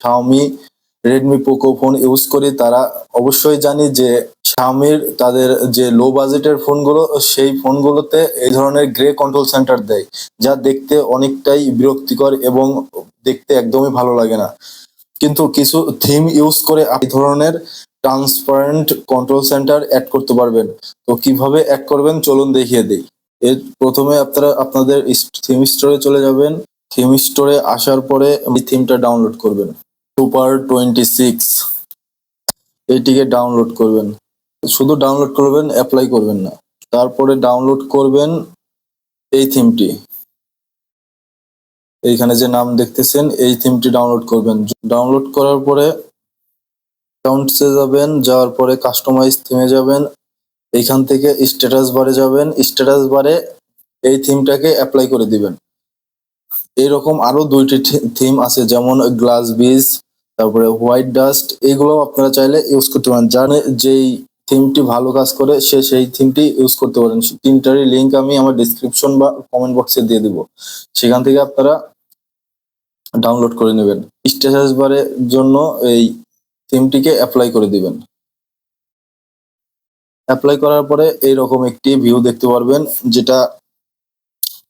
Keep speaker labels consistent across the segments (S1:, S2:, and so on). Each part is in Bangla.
S1: Xiaomi, Redmi, Poco phone use করি তারা অবশ্যই জানি যে Xiaomiর তাদের যে লো বাজেটের ফোনগুলো সেই ফোনগুলোতে এই ধরনের গ্রে কন্ট্রোল সেন্টার দেয়, যা দেখতে অনেকটাই বিরক্তিকর এবং দেখতে একদমই ভালো লাগে না। কিন্তু কিছু থিম ইউজ করে এই ধরনের ট্রান্সপারেন্ট কন্ট্রোল সেন্টার অ্যাড করতে পারবেন। তো কিভাবে অ্যাড করবেন চলুন দেখিয়ে দেই। এর প্রথমে আপনারা আপনাদের থিম স্টোরে চলে যাবেন। থিম স্টোরে আসার পরে এই থিমটা ডাউনলোড করবেন। সুপার 26 এইটিকে ডাউনলোড করবেন। শুধু ডাউনলোড করবেন, অ্যাপ্লাই করবেন না। তারপরে ডাউনলোড করবেন এই থিমটি। এইখানে যে নাম দেখতেছেন এই থিমটি ডাউনলোড করবেন। ডাউনলোড করার পরে অ্যাকাউন্টসে যাবেন, যাওয়ার পরে কাস্টমাইজ থিমে যাবেন। এইখান থেকে স্ট্যাটাস বারে যাবেন, স্ট্যাটাস বারে এই থিমটাকে অ্যাপ্লাই করে দিবেন। এরকম আরো 2টি থিম আছে, যেমন গ্লাস বিজ, তারপরে হোয়াইট ডাস্ট, এগুলো আপনারা চাইলে ইউজ করতে পারেন। জানে যেই থিমটি ভালো কাজ করে সে সেই থিমটি ইউজ করতে পারেন। তিনটারই লিঙ্ক আমি আমার ডিসক্রিপশন বা কমেন্ট বক্সে দিয়ে দিব, সেখান থেকে আপনারা ডাউনলোড করে নেবেন। স্ট্যাটাস বারের জন্য এই থিমটিকে অ্যাপ্লাই করে দিবেন। অ্যাপ্লাই করার পরে এইরকম একটি ভিউ দেখতে পারবেন, যেটা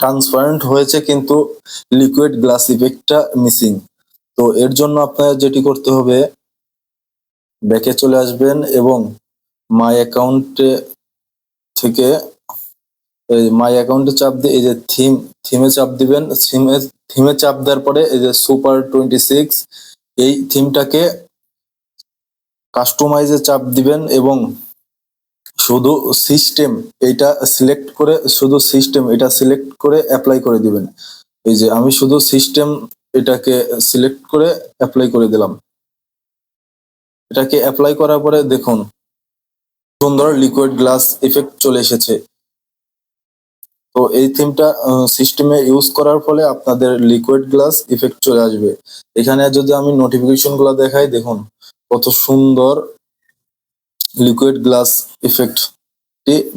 S1: ট্রান্সপারেন্ট হয়েছে কিন্তু লিকুইড গ্লাস ইফেক্টটা মিসিং। তো এর জন্য আপনার যেটি করতে হবে, ব্যাকে চলে আসবেন এবং মাই অ্যাকাউন্টে থেকে মাই অ্যাকাউন্টে চাপ দিয়ে এই যে থিমে চাপ দিবেন। থিমে চাপ দেওয়ার পরে এই যে সুপার 26 এই থিমটাকে কাস্টমাইজে চাপ দিবেন এবং শুধু সিস্টেম এটা সিলেক্ট করে অ্যাপ্লাই করে দিবেন। এই যে আমি শুধু সিস্টেম এটাকে সিলেক্ট করে অ্যাপ্লাই করে দিলাম। এটাকে অ্যাপ্লাই করার পরে দেখুন সুন্দর লিকুইড গ্লাস ইফেক্ট চলে এসেছে। তো এই থিমটা সিস্টেমে ইউজ করার ফলে আপনাদের লিকুইড গ্লাস ইফেক্ট চলে আসবে। এখানে যদি আমি নোটিফিকেশন গুলো দেখাই, দেখুন কত সুন্দর লিকুইড গ্লাস ইফেক্ট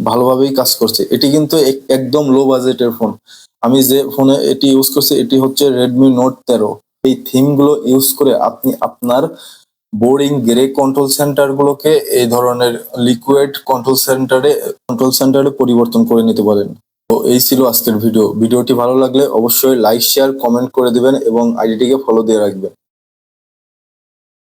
S1: ভালোভাবেই কাজ করছে। এটি কিন্তু একদম লো বাজেটের ফোন। আমি যে ফোনে এটি ইউজ করছি এটি হচ্ছে Redmi Note 13। এই থিম গুলো ইউজ করে আপনি আপনার বোরিং গ্রে কন্ট্রোল সেন্টার গুলোকে এই ধরনের লিকুইড কন্ট্রোল সেন্টারে পরিবর্তন করে নিতে পারেন। তো এই ছিল আজকের ভিডিওটি ভালো লাগলে অবশ্যই লাইক, শেয়ার, কমেন্ট করে দিবেন এবং আইডিটিকে ফলো দিয়ে রাখবেন।